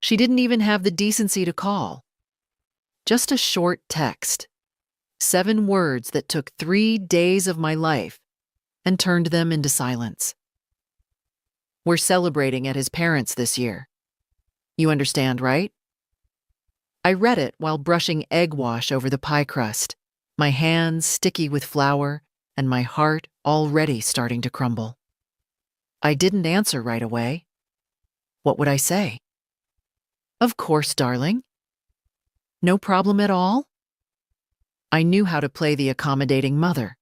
She didn't even have the decency to call. Just a short text. 7 words that took 3 days of my life and turned them into silence. We're celebrating at his parents' this year. You understand, right? I read it while brushing egg wash over the pie crust, my hands sticky with flour and my heart already starting to crumble. I didn't answer right away. What would I say? Of course, darling. No problem at all? I knew how to play the accommodating mother.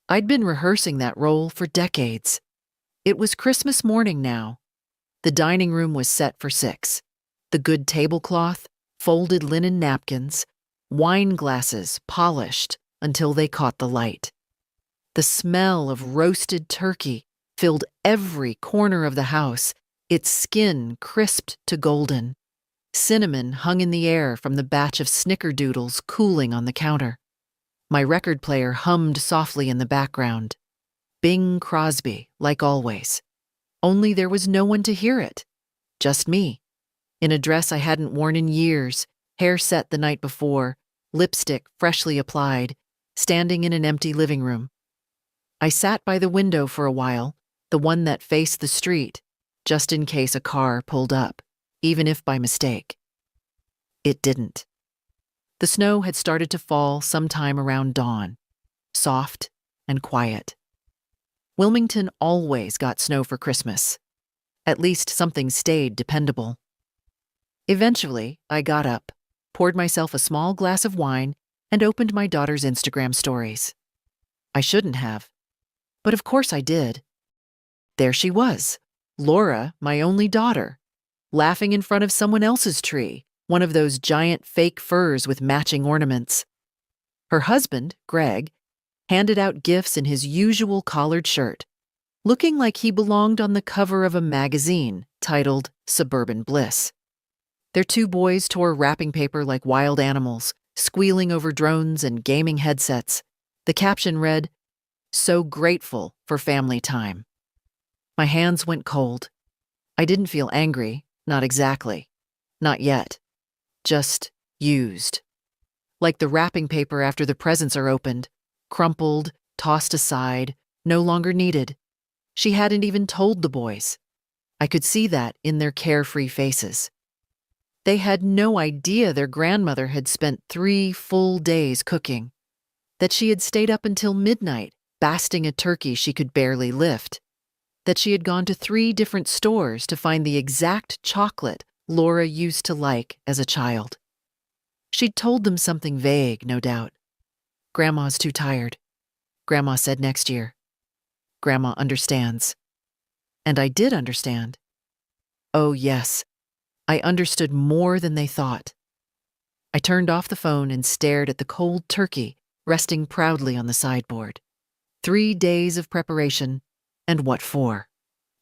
I'd been rehearsing that role for decades. It was Christmas morning now. The dining room was set for 6. The good tablecloth, folded linen napkins, wine glasses polished until they caught the light. The smell of roasted turkey filled every corner of the house, its skin crisped to golden. Cinnamon hung in the air from the batch of snickerdoodles cooling on the counter. My record player hummed softly in the background. Bing Crosby, like always. Only there was no one to hear it. Just me. In a dress I hadn't worn in years, hair set the night before, lipstick freshly applied, standing in an empty living room. I sat by the window for a while, the one that faced the street, just in case a car pulled up, even if by mistake. It didn't. The snow had started to fall sometime around dawn, soft and quiet. Wilmington always got snow for Christmas. At least something stayed dependable. Eventually, I got up, poured myself a small glass of wine, and opened my daughter's Instagram stories. I shouldn't have, but of course I did. There she was, Laura, my only daughter, laughing in front of someone else's tree, one of those giant fake firs with matching ornaments. Her husband, Greg, handed out gifts in his usual collared shirt, looking like he belonged on the cover of a magazine titled Suburban Bliss. Their 2 boys tore wrapping paper like wild animals, squealing over drones and gaming headsets. The caption read, "So grateful for family time." My hands went cold. I didn't feel angry, not exactly. Not yet. Just used. Like the wrapping paper after the presents are opened, crumpled, tossed aside, no longer needed. She hadn't even told the boys. I could see that in their carefree faces. They had no idea their grandmother had spent 3 full days cooking, that she had stayed up until midnight, basting a turkey she could barely lift, that she had gone to 3 different stores to find the exact chocolate Laura used to like as a child. She'd told them something vague, no doubt. Grandma's too tired. Grandma said next year. Grandma understands. And I did understand. Oh, yes. I understood more than they thought. I turned off the phone and stared at the cold turkey resting proudly on the sideboard. 3 days of preparation, and what for?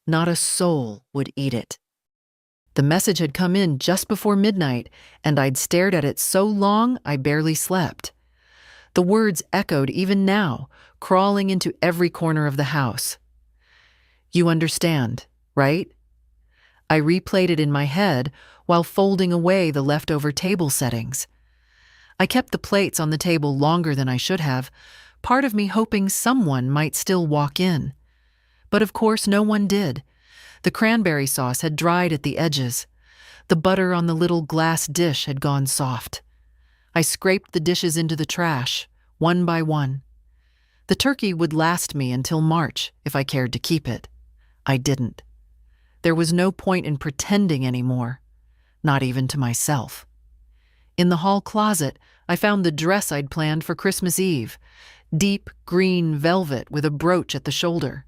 Not a soul would eat it. The message had come in just before midnight, and I'd stared at it so long I barely slept. The words echoed even now, crawling into every corner of the house. You understand, right? I replayed it in my head while folding away the leftover table settings. I kept the plates on the table longer than I should have, part of me hoping someone might still walk in. But of course no one did. The cranberry sauce had dried at the edges. The butter on the little glass dish had gone soft. I scraped the dishes into the trash, one by one. The turkey would last me until March if I cared to keep it. I didn't. There was no point in pretending anymore, not even to myself. In the hall closet, I found the dress I'd planned for Christmas Eve, deep green velvet with a brooch at the shoulder.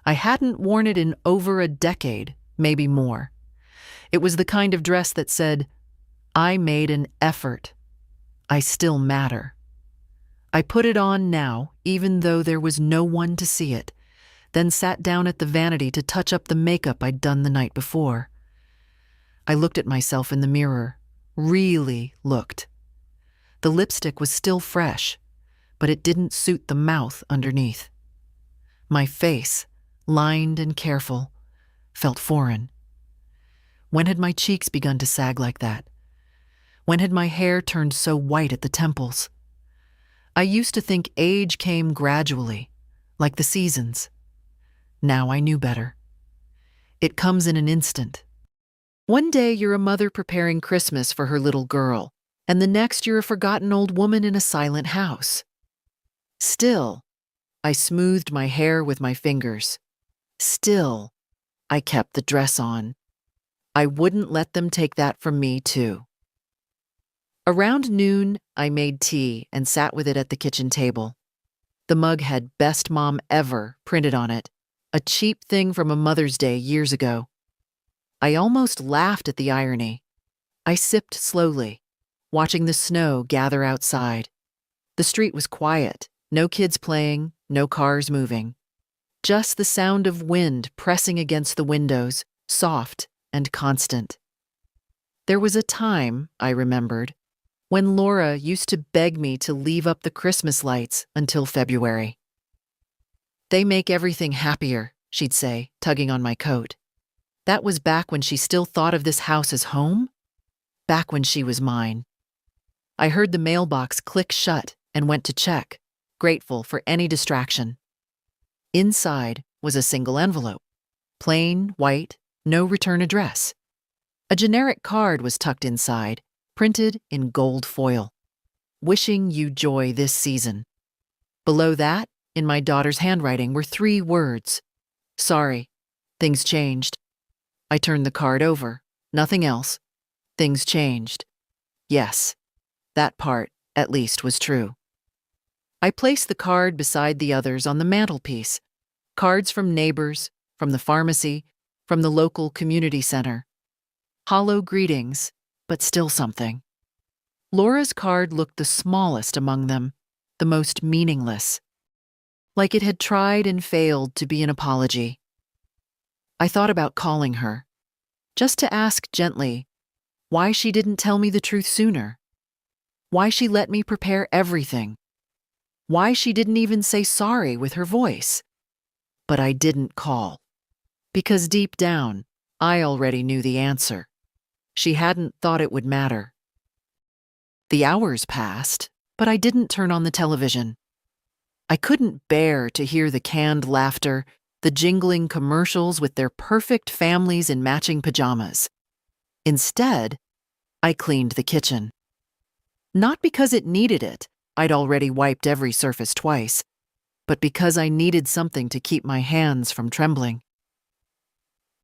I hadn't worn it in over a decade, maybe more. It was the kind of dress that said, I made an effort. I still matter. I put it on now, even though there was no one to see it, then sat down at the vanity to touch up the makeup I'd done the night before. I looked at myself in the mirror, really looked. The lipstick was still fresh, but it didn't suit the mouth underneath. My face, lined and careful, felt foreign. When had my cheeks begun to sag like that? When had my hair turned so white at the temples? I used to think age came gradually, like the seasons. Now I knew better. It comes in an instant. One day you're a mother preparing Christmas for her little girl, and the next you're a forgotten old woman in a silent house. Still, I smoothed my hair with my fingers. Still, I kept the dress on. I wouldn't let them take that from me, too. Around noon, I made tea and sat with it at the kitchen table. The mug had "Best Mom Ever" printed on it, a cheap thing from a Mother's Day years ago. I almost laughed at the irony. I sipped slowly, watching the snow gather outside. The street was quiet, no kids playing, no cars moving. Just the sound of wind pressing against the windows, soft and constant. There was a time, I remembered, when Laura used to beg me to leave up the Christmas lights until February. "They make everything happier," she'd say, tugging on my coat. That was back when she still thought of this house as home? Back when she was mine. I heard the mailbox click shut and went to check, grateful for any distraction. Inside was a single envelope, plain, white, no return address. A generic card was tucked inside, printed in gold foil. "Wishing you joy this season." Below that, in my daughter's handwriting, were 3 words. "Sorry, things changed." I turned the card over. Nothing else. Things changed. Yes, that part, at least, was true. I placed the card beside the others on the mantelpiece. Cards from neighbors, from the pharmacy, from the local community center. Hollow greetings, but still something. Laura's card looked the smallest among them, the most meaningless. Like it had tried and failed to be an apology. I thought about calling her, just to ask gently why she didn't tell me the truth sooner. Why she let me prepare everything. Why she didn't even say sorry with her voice. But I didn't call. Because deep down, I already knew the answer. She hadn't thought it would matter. The hours passed, but I didn't turn on the television. I couldn't bear to hear the canned laughter, the jingling commercials with their perfect families in matching pajamas. Instead, I cleaned the kitchen. Not because it needed it, I'd already wiped every surface twice, but because I needed something to keep my hands from trembling.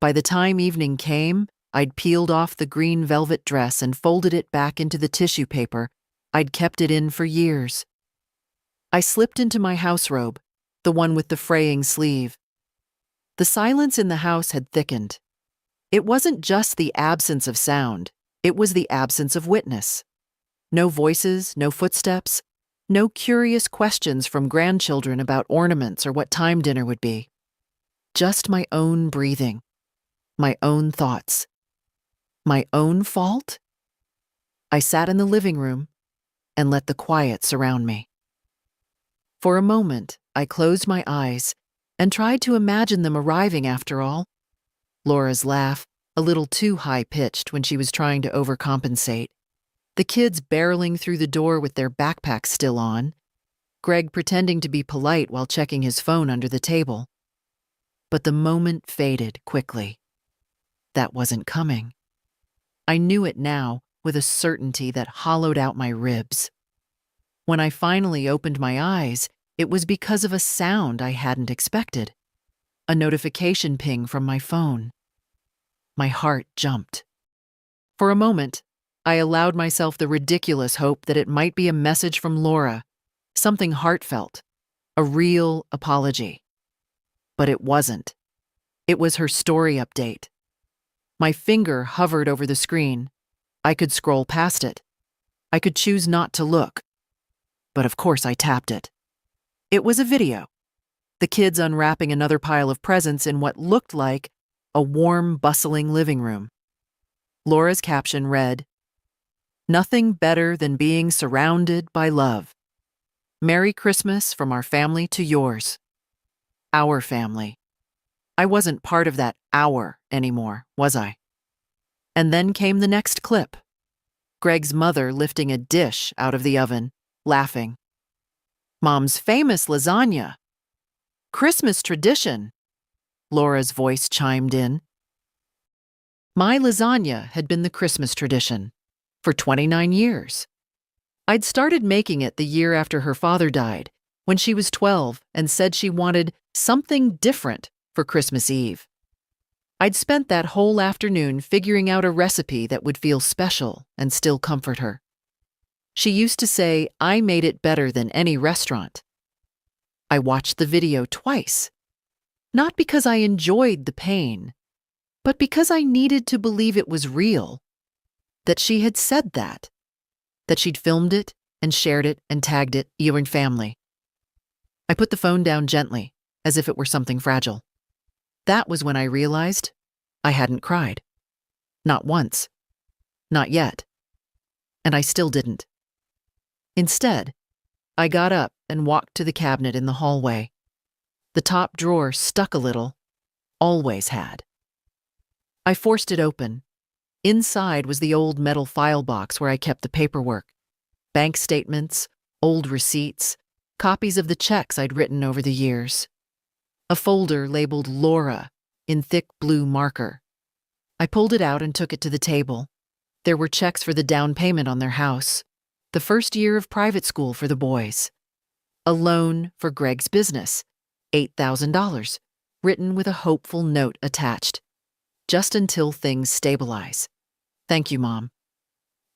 By the time evening came, I'd peeled off the green velvet dress and folded it back into the tissue paper I'd kept it in for years. I slipped into my house robe, the one with the fraying sleeve. The silence in the house had thickened. It wasn't just the absence of sound, it was the absence of witness. No voices, no footsteps, no curious questions from grandchildren about ornaments or what time dinner would be. Just my own breathing, my own thoughts. My own fault? I sat in the living room and let the quiet surround me. For a moment, I closed my eyes and tried to imagine them arriving after all. Laura's laugh, a little too high-pitched when she was trying to overcompensate. The kids barreling through the door with their backpacks still on. Greg pretending to be polite while checking his phone under the table. But the moment faded quickly. That wasn't coming. I knew it now with a certainty that hollowed out my ribs. When I finally opened my eyes, it was because of a sound I hadn't expected. A notification ping from my phone. My heart jumped. For a moment, I allowed myself the ridiculous hope that it might be a message from Laura, something heartfelt, a real apology. But it wasn't. It was her story update. My finger hovered over the screen. I could scroll past it. I could choose not to look. But of course I tapped it. It was a video. The kids unwrapping another pile of presents in what looked like a warm, bustling living room. Laura's caption read, "Nothing better than being surrounded by love. Merry Christmas from our family to yours." Our family. I wasn't part of that "our" anymore, was I? And then came the next clip. Greg's mother lifting a dish out of the oven, laughing. Mom's famous lasagna. Christmas tradition, Laura's voice chimed in. My lasagna had been the Christmas tradition for 29 years. I'd started making it the year after her father died, when she was 12 and said she wanted something different for Christmas Eve. I'd spent that whole afternoon figuring out a recipe that would feel special and still comfort her. She used to say I made it better than any restaurant. I watched the video twice, not because I enjoyed the pain, but because I needed to believe it was real, that she had said that she'd filmed it and shared it and tagged it, you and family. I put the phone down gently, as if it were something fragile. That was when I realized I hadn't cried. Not once. Not yet. And I still didn't. Instead, I got up and walked to the cabinet in the hallway. The top drawer stuck a little, always had. I forced it open. Inside was the old metal file box where I kept the paperwork. Bank statements, old receipts, copies of the checks I'd written over the years. A folder labeled Laura in thick blue marker. I pulled it out and took it to the table. There were checks for the down payment on their house, the first year of private school for the boys, a loan for Greg's business, $8,000, written with a hopeful note attached. Just until things stabilize. Thank you, Mom.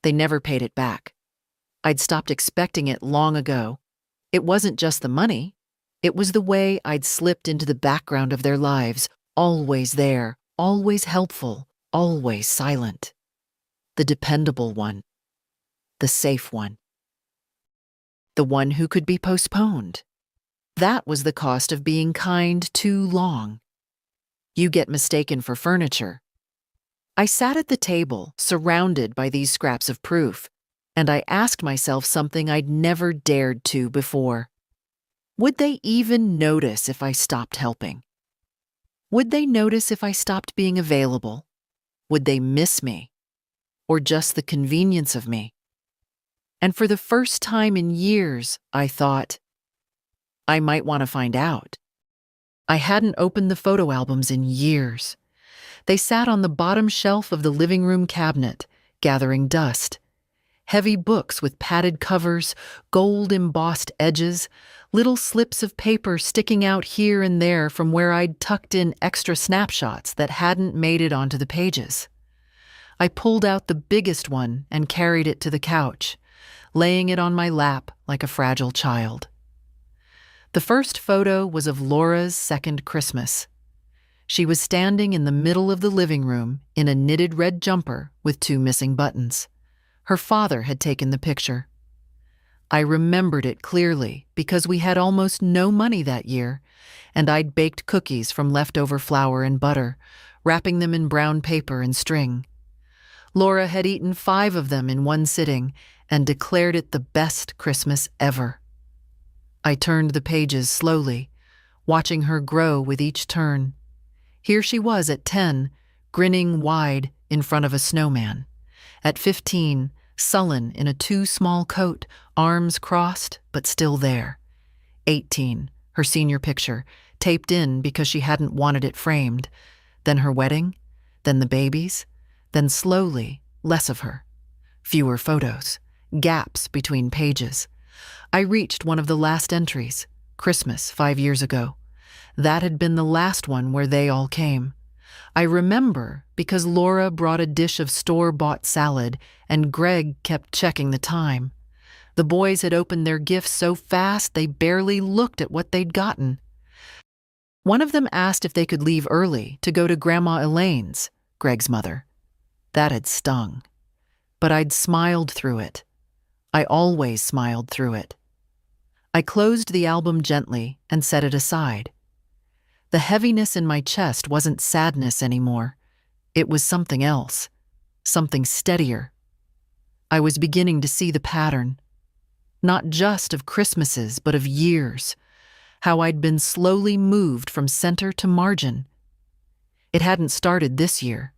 They never paid it back. I'd stopped expecting it long ago. It wasn't just the money. It was the way I'd slipped into the background of their lives, always there, always helpful, always silent. The dependable one. The safe one. The one who could be postponed. That was the cost of being kind too long. You get mistaken for furniture. I sat at the table, surrounded by these scraps of proof, and I asked myself something I'd never dared to before. Would they even notice if I stopped helping? Would they notice if I stopped being available? Would they miss me? Or just the convenience of me? And for the first time in years, I thought, I might want to find out. I hadn't opened the photo albums in years. They sat on the bottom shelf of the living room cabinet, gathering dust. Heavy books with padded covers, gold-embossed edges, little slips of paper sticking out here and there from where I'd tucked in extra snapshots that hadn't made it onto the pages. I pulled out the biggest one and carried it to the couch, laying it on my lap like a fragile child. The first photo was of Laura's second Christmas. She was standing in the middle of the living room in a knitted red jumper with 2 missing buttons. Her father had taken the picture. I remembered it clearly because we had almost no money that year, and I'd baked cookies from leftover flour and butter, wrapping them in brown paper and string. Laura had eaten 5 of them in one sitting and declared it the best Christmas ever. I turned the pages slowly, watching her grow with each turn. Here she was at 10, grinning wide in front of a snowman. At 15, sullen in a too small coat, arms crossed, but still there. 18, her senior picture, taped in because she hadn't wanted it framed. Then her wedding, then the babies, then slowly, less of her. Fewer photos, gaps between pages. I reached one of the last entries, Christmas 5 years ago. That had been the last one where they all came. I remember because Laura brought a dish of store-bought salad and Greg kept checking the time. The boys had opened their gifts so fast they barely looked at what they'd gotten. One of them asked if they could leave early to go to Grandma Elaine's, Greg's mother. That had stung. But I'd smiled through it. I always smiled through it. I closed the album gently and set it aside. The heaviness in my chest wasn't sadness anymore. It was something else, something steadier. I was beginning to see the pattern, not just of Christmases, but of years, how I'd been slowly moved from center to margin. It hadn't started this year.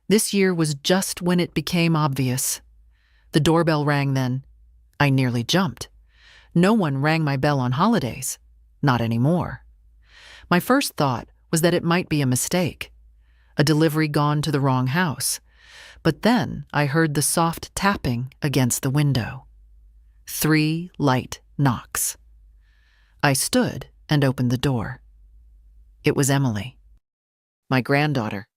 This year was just when it became obvious. The doorbell rang then. I nearly jumped. No one rang my bell on holidays. Not anymore. My first thought was that it might be a mistake, a delivery gone to the wrong house. But then I heard the soft tapping against the window. 3 light knocks. I stood and opened the door. It was Emily, my granddaughter.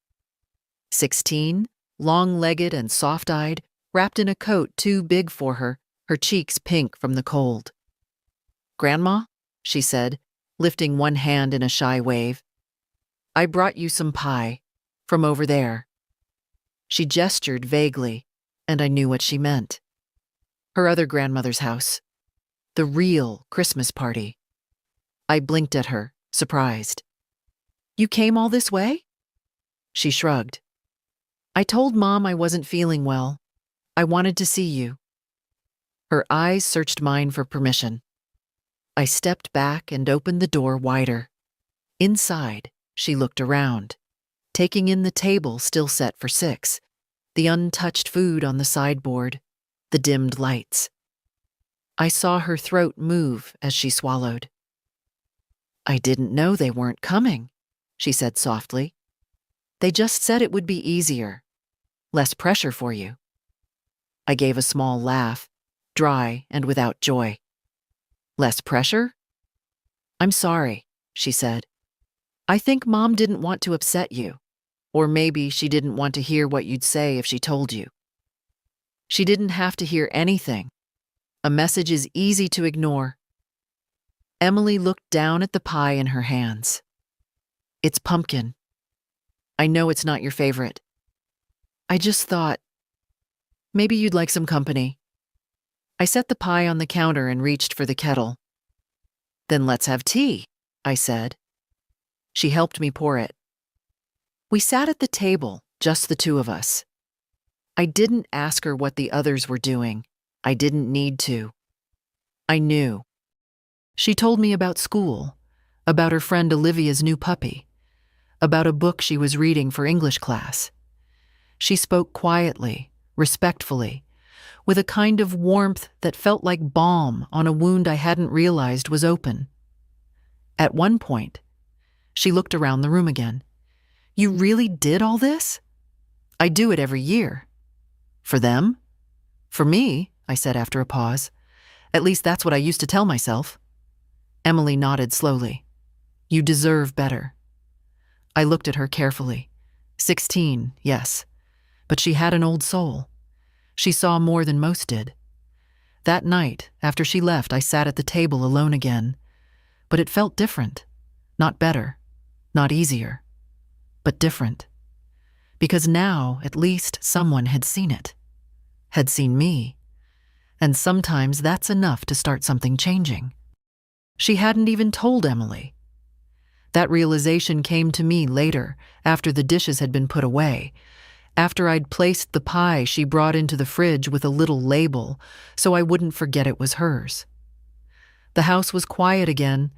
16, long-legged and soft-eyed, wrapped in a coat too big for her cheeks pink from the cold. "Grandma," she said, lifting one hand in a shy wave, "I brought you some pie from over there." She gestured vaguely, and I knew what she meant. Her other grandmother's house. The real Christmas party. I blinked at her, surprised. "You came all this way?" She shrugged. "I told Mom I wasn't feeling well. I wanted to see you." Her eyes searched mine for permission. I stepped back and opened the door wider. Inside, she looked around, taking in the table still set for 6, the untouched food on the sideboard, the dimmed lights. I saw her throat move as she swallowed. "I didn't know they weren't coming," she said softly. "They just said it would be easier. Less pressure for you." I gave a small laugh, dry and without joy. "Less pressure?" "I'm sorry," she said. "I think Mom didn't want to upset you. Or maybe she didn't want to hear what you'd say if she told you." She didn't have to hear anything. A message is easy to ignore. Emily looked down at the pie in her hands. "It's pumpkin. I know it's not your favorite. I just thought, maybe you'd like some company." I set the pie on the counter and reached for the kettle. "Then let's have tea," I said. She helped me pour it. We sat at the table, just the two of us. I didn't ask her what the others were doing. I didn't need to. I knew. She told me about school, about her friend Olivia's new puppy, about a book she was reading for English class. She spoke quietly, respectfully, with a kind of warmth that felt like balm on a wound I hadn't realized was open. At one point, she looked around the room again. "You really did all this?" "I do it every year." "For them?" "For me," I said after a pause. "At least that's what I used to tell myself." Emily nodded slowly. "You deserve better." I looked at her carefully. 16, yes, but she had an old soul. She saw more than most did. That night, after she left, I sat at the table alone again. But it felt different. Not better, not easier, but different. Because now, at least, someone had seen it. Had seen me. And sometimes that's enough to start something changing. She hadn't even told Emily. That realization came to me later, after the dishes had been put away, after I'd placed the pie she brought into the fridge with a little label so I wouldn't forget it was hers. The house was quiet again,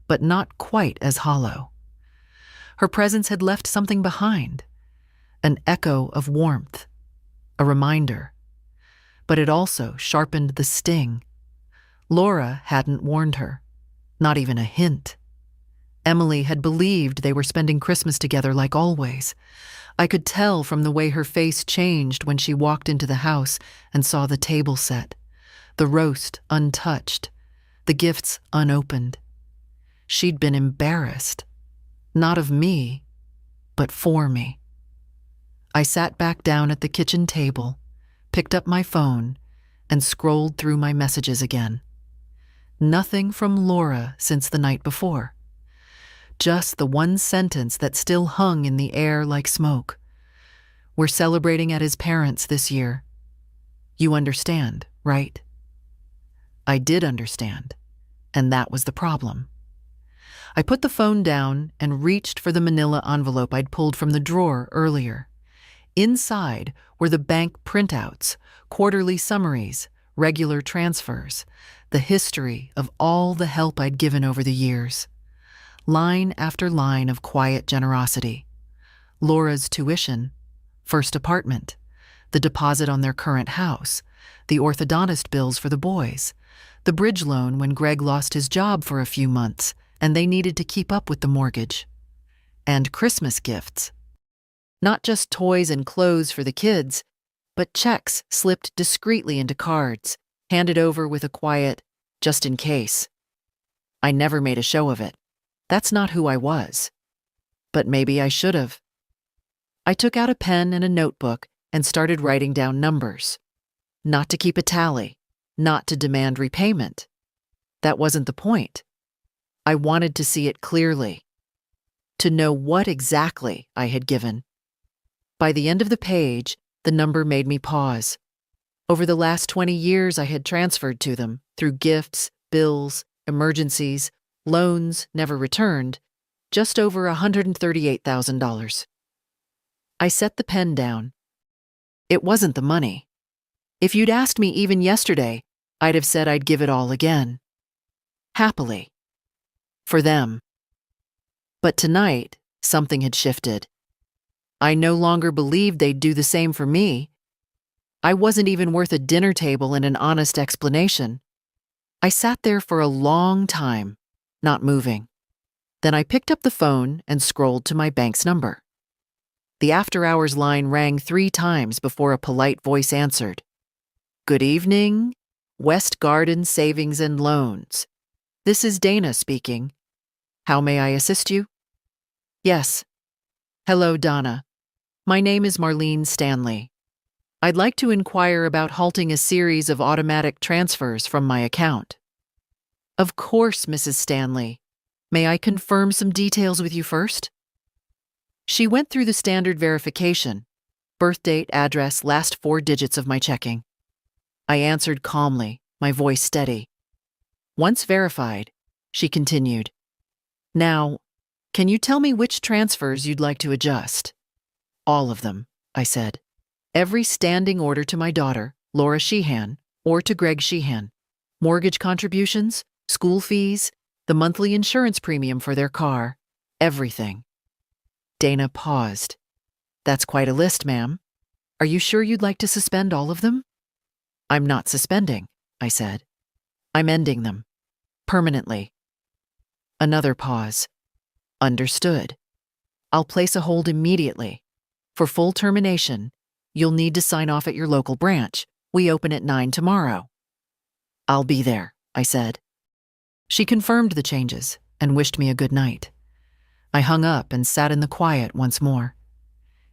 but not quite as hollow. Her presence had left something behind, an echo of warmth, a reminder. But it also sharpened the sting. Laura hadn't warned her, not even a hint. Emily had believed they were spending Christmas together like always. I could tell from the way her face changed when she walked into the house and saw the table set, the roast untouched, the gifts unopened. She'd been embarrassed, not of me, but for me. I sat back down at the kitchen table, picked up my phone, and scrolled through my messages again. Nothing from Laura since the night before. Just the one sentence that still hung in the air like smoke. "We're celebrating at his parents' this year. You understand, right?" I did understand, and that was the problem. I put the phone down and reached for the manila envelope I'd pulled from the drawer earlier. Inside were the bank printouts, quarterly summaries, regular transfers, the history of all the help I'd given over the years. Line after line of quiet generosity. Laura's tuition, first apartment, the deposit on their current house, the orthodontist bills for the boys, the bridge loan when Greg lost his job for a few months and they needed to keep up with the mortgage, and Christmas gifts. Not just toys and clothes for the kids, but checks slipped discreetly into cards, handed over with a quiet, just in case. I never made a show of it. That's not who I was. But maybe I should have. I took out a pen and a notebook and started writing down numbers. Not to keep a tally, not to demand repayment. That wasn't the point. I wanted to see it clearly, to know what exactly I had given. By the end of the page, the number made me pause. Over the last 20 years, I had transferred to them through gifts, bills, emergencies, loans never returned, just over $138,000. I set the pen down. It wasn't the money. If you'd asked me even yesterday, I'd have said I'd give it all again. Happily. For them. But tonight, something had shifted. I no longer believed they'd do the same for me. I wasn't even worth a dinner table and an honest explanation. I sat there for a long time, not moving. Then I picked up the phone and scrolled to my bank's number. The after-hours line rang 3 times before a polite voice answered. Good evening, West Garden Savings and Loans. This is Dana speaking. How may I assist you? Yes. Hello, Donna. My name is Marlene Stanley. I'd like to inquire about halting a series of automatic transfers from my account. Of course, Mrs. Stanley. May I confirm some details with you first? She went through the standard verification, birth date, address, last 4 digits of my checking. I answered calmly, my voice steady. Once verified, she continued. Now, can you tell me which transfers you'd like to adjust? All of them, I said. Every standing order to my daughter, Laura Sheehan, or to Greg Sheehan. Mortgage contributions, school fees, the monthly insurance premium for their car, everything. Dana paused. That's quite a list, ma'am. Are you sure you'd like to suspend all of them? I'm not suspending, I said. I'm ending them. Permanently. Another pause. Understood. I'll place a hold immediately. For full termination, you'll need to sign off at your local branch. We open at 9 tomorrow. I'll be there, I said. She confirmed the changes and wished me a good night. I hung up and sat in the quiet once more.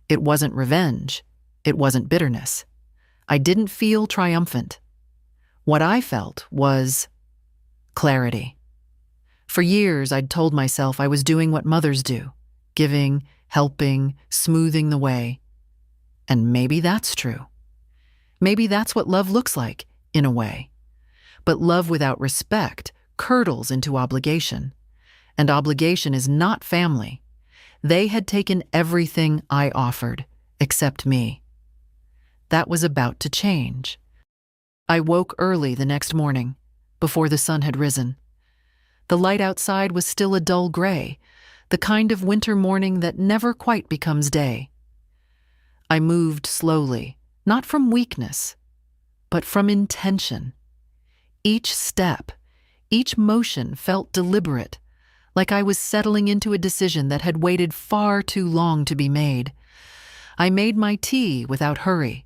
It wasn't revenge. It wasn't bitterness. I didn't feel triumphant. What I felt was clarity. For years, I'd told myself I was doing what mothers do, giving, helping, smoothing the way. And maybe that's true. Maybe that's what love looks like, in a way. But love without respect curdles into obligation. And obligation is not family. They had taken everything I offered, except me. That was about to change. I woke early the next morning, before the sun had risen. The light outside was still a dull gray, the kind of winter morning that never quite becomes day. I moved slowly, not from weakness, but from intention. Each step, each motion felt deliberate, like I was settling into a decision that had waited far too long to be made. I made my tea without hurry.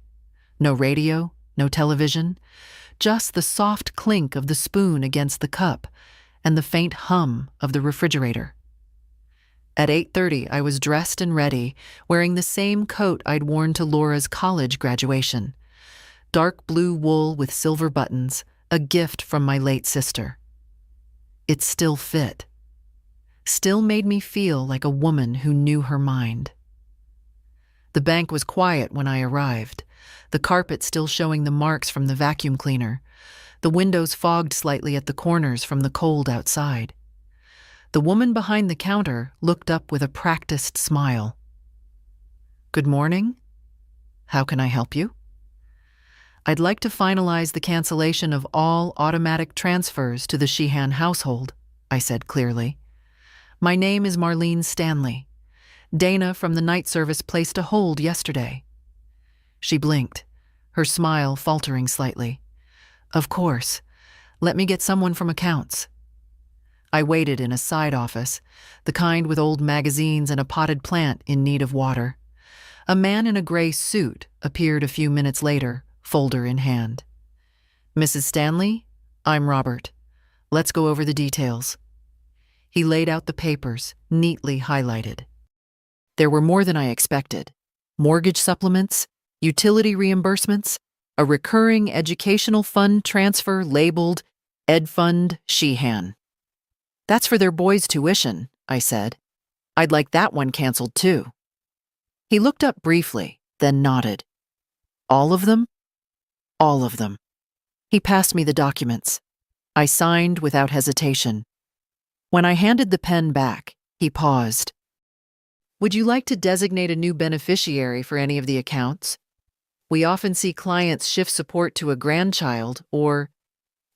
No radio, no television, just the soft clink of the spoon against the cup and the faint hum of the refrigerator. At 8:30, I was dressed and ready, wearing the same coat I'd worn to Laura's college graduation. Dark blue wool with silver buttons, a gift from my late sister. It still fit. Still made me feel like a woman who knew her mind. The bank was quiet when I arrived, the carpet still showing the marks from the vacuum cleaner, the windows fogged slightly at the corners from the cold outside. The woman behind the counter looked up with a practiced smile. Good morning. How can I help you? I'd like to finalize the cancellation of all automatic transfers to the Sheehan household, I said clearly. My name is Marlene Stanley. Dana from the night service placed a hold yesterday. She blinked, her smile faltering slightly. Of course. Let me get someone from accounts. I waited in a side office, the kind with old magazines and a potted plant in need of water. A man in a gray suit appeared a few minutes later, folder in hand. Mrs. Stanley, I'm Robert. Let's go over the details. He laid out the papers, neatly highlighted. There were more than I expected. Mortgage supplements, utility reimbursements, a recurring educational fund transfer labeled Ed Fund Sheehan. That's for their boys' tuition, I said. I'd like that one canceled too. He looked up briefly, then nodded. All of them? All of them. He passed me the documents. I signed without hesitation. When I handed the pen back, he paused. Would you like to designate a new beneficiary for any of the accounts? We often see clients shift support to a grandchild or…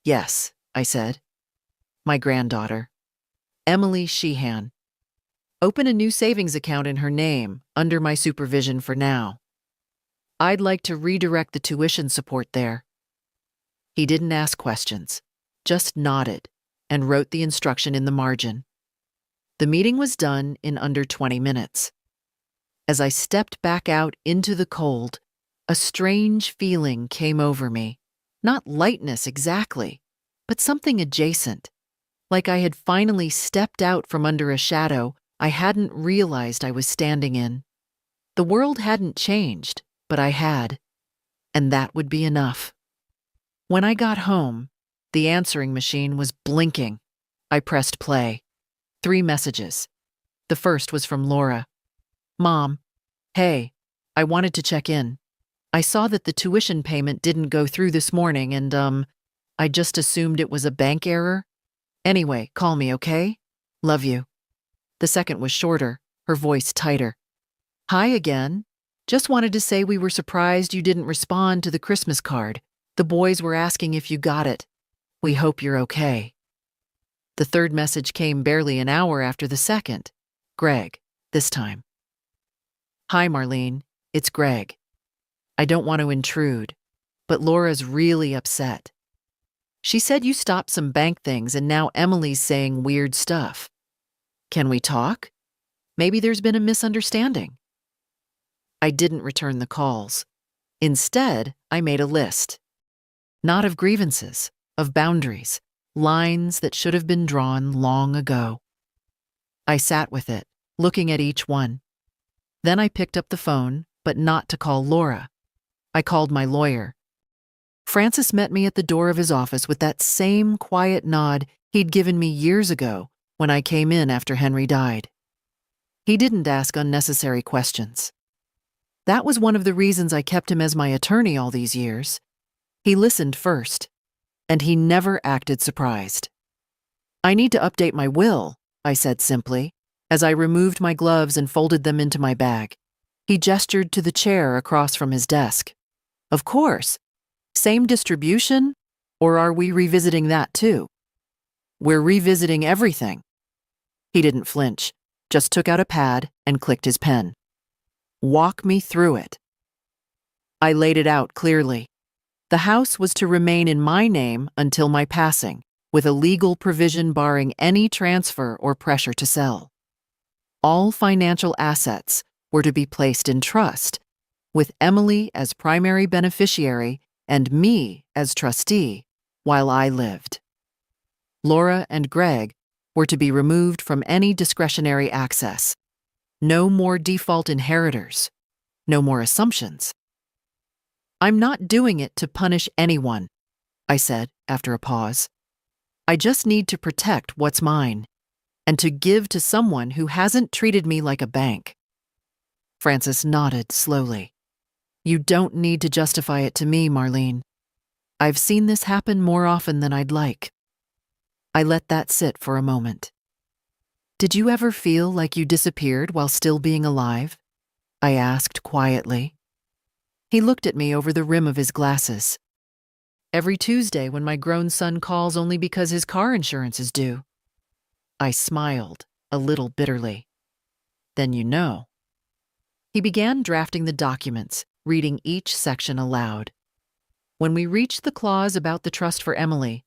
Yes, I said. My granddaughter. Emily Sheehan. Open a new savings account in her name, under my supervision for now. I'd like to redirect the tuition support there. He didn't ask questions, just nodded and wrote the instruction in the margin. The meeting was done in under 20 minutes. As I stepped back out into the cold, a strange feeling came over me. Not lightness exactly, but something adjacent. Like I had finally stepped out from under a shadow I hadn't realized I was standing in. The world hadn't changed, but I had. And that would be enough. When I got home, the answering machine was blinking. I pressed play. 3 messages. The first was from Laura. Mom, hey, I wanted to check in. I saw that the tuition payment didn't go through this morning and, I just assumed it was a bank error. Anyway, call me, okay? Love you. The second was shorter, her voice tighter. Hi again. Just wanted to say we were surprised you didn't respond to the Christmas card. The boys were asking if you got it. We hope you're okay. The third message came barely an hour after the second. Greg, this time. Hi, Marlene. It's Greg. I don't want to intrude, but Laura's really upset. She said you stopped some bank things and now Emily's saying weird stuff. Can we talk? Maybe there's been a misunderstanding. I didn't return the calls. Instead, I made a list. Not of grievances, of boundaries, lines that should have been drawn long ago. I sat with it, looking at each one. Then I picked up the phone, but not to call Laura. I called my lawyer. Francis met me at the door of his office with that same quiet nod he'd given me years ago when I came in after Henry died. He didn't ask unnecessary questions. That was one of the reasons I kept him as my attorney all these years. He listened first, and he never acted surprised. I need to update my will, I said simply, as I removed my gloves and folded them into my bag. He gestured to the chair across from his desk. Of course. Same distribution, or are we revisiting that too? We're revisiting everything. He didn't flinch, just took out a pad and clicked his pen. Walk me through it. I laid it out clearly. The house was to remain in my name until my passing, with a legal provision barring any transfer or pressure to sell. All financial assets were to be placed in trust, with Emily as primary beneficiary and me as trustee while I lived. Laura and Greg were to be removed from any discretionary access. No more default inheritors. No more assumptions. I'm not doing it to punish anyone, I said after a pause. I just need to protect what's mine and to give to someone who hasn't treated me like a bank. Francis nodded slowly. You don't need to justify it to me, Marlene. I've seen this happen more often than I'd like. I let that sit for a moment. Did you ever feel like you disappeared while still being alive? I asked quietly. He looked at me over the rim of his glasses. Every Tuesday when my grown son calls only because his car insurance is due. I smiled, a little bitterly. Then you know. He began drafting the documents, reading each section aloud. When we reached the clause about the trust for Emily,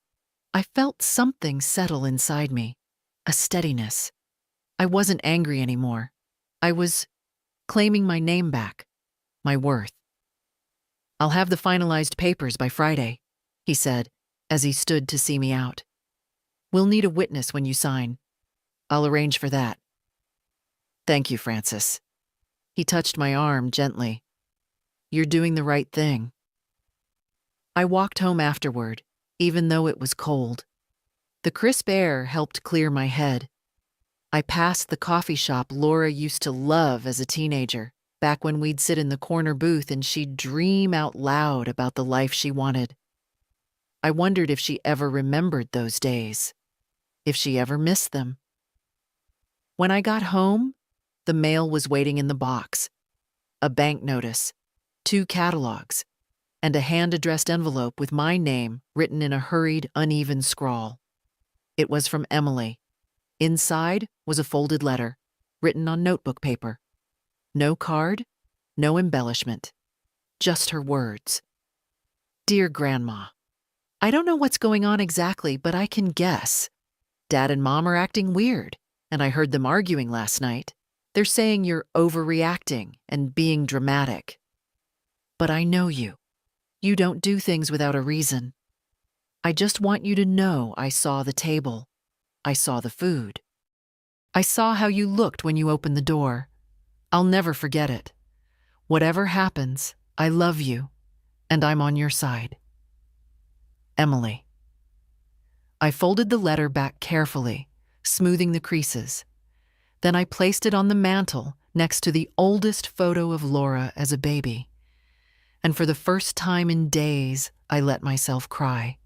I felt something settle inside me, a steadiness. I wasn't angry anymore. I was claiming my name back, my worth. "I'll have the finalized papers by Friday," he said as he stood to see me out. "We'll need a witness when you sign. I'll arrange for that." "Thank you, Francis." He touched my arm gently. "You're doing the right thing." I walked home afterward, even though it was cold. The crisp air helped clear my head. I passed the coffee shop Laura used to love as a teenager, back when we'd sit in the corner booth and she'd dream out loud about the life she wanted. I wondered if she ever remembered those days, if she ever missed them. When I got home, the mail was waiting in the box. A bank notice, 2 catalogs, and a hand-addressed envelope with my name written in a hurried, uneven scrawl. It was from Emily. Inside was a folded letter, written on notebook paper. No card, no embellishment, just her words. "Dear Grandma, I don't know what's going on exactly, but I can guess. Dad and Mom are acting weird, and I heard them arguing last night. They're saying you're overreacting and being dramatic. But I know you. You don't do things without a reason. I just want you to know I saw the table. I saw the food. I saw how you looked when you opened the door. I'll never forget it. Whatever happens, I love you, and I'm on your side. Emily." I folded the letter back carefully, smoothing the creases. Then I placed it on the mantel next to the oldest photo of Laura as a baby. And for the first time in days, I let myself cry.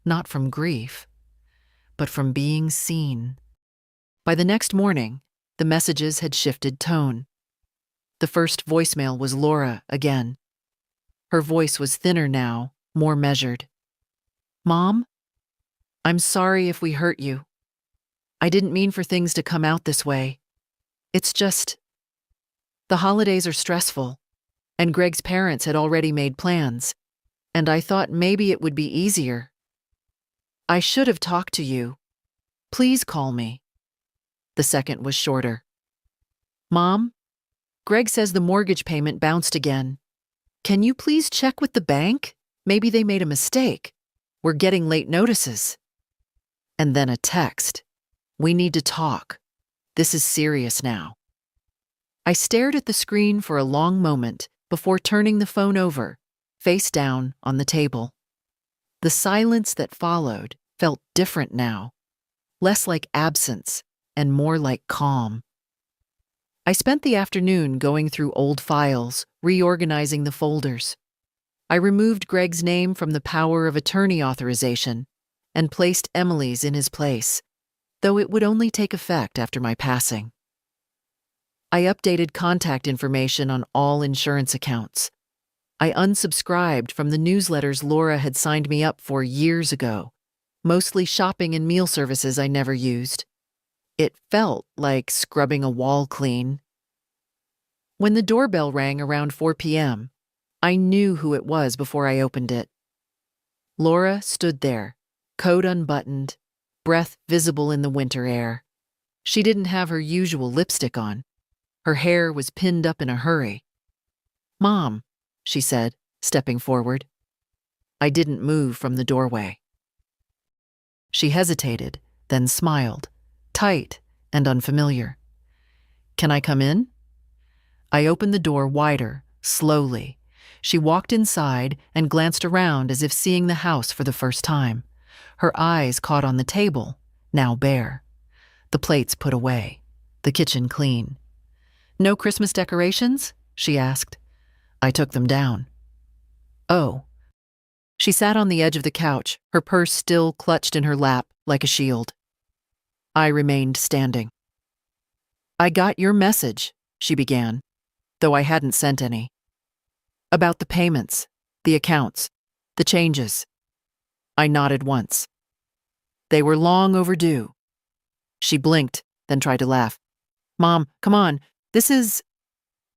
Not from grief, but from being seen. By the next morning, the messages had shifted tone. The first voicemail was Laura again. Her voice was thinner now, more measured. "Mom, I'm sorry if we hurt you. I didn't mean for things to come out this way. It's just, the holidays are stressful, and Greg's parents had already made plans, and I thought maybe it would be easier. I should have talked to you. Please call me." The second was shorter. "Mom, Greg says the mortgage payment bounced again. Can you please check with the bank? Maybe they made a mistake. We're getting late notices." And then a text. "We need to talk. This is serious now." I stared at the screen for a long moment before turning the phone over, face down on the table. The silence that followed felt different now, less like absence and more like calm. I spent the afternoon going through old files, reorganizing the folders. I removed Greg's name from the power of attorney authorization and placed Emily's in his place, though it would only take effect after my passing. I updated contact information on all insurance accounts. I unsubscribed from the newsletters Laura had signed me up for years ago, mostly shopping and meal services I never used. It felt like scrubbing a wall clean. When the doorbell rang around 4 p.m., I knew who it was before I opened it. Laura stood there, coat unbuttoned, breath visible in the winter air. She didn't have her usual lipstick on. Her hair was pinned up in a hurry. "Mom," she said, stepping forward. I didn't move from the doorway. She hesitated, then smiled, tight and unfamiliar. "Can I come in?" I opened the door wider, slowly. She walked inside and glanced around as if seeing the house for the first time. Her eyes caught on the table, now bare. The plates put away, the kitchen clean. "No Christmas decorations?" she asked. I took them down. "Oh." She sat on the edge of the couch, her purse still clutched in her lap like a shield. I remained standing. "I got your message," she began, though I hadn't sent any. "About the payments, the accounts, the changes." I nodded once. "They were long overdue." She blinked, then tried to laugh. "Mom, come on, this is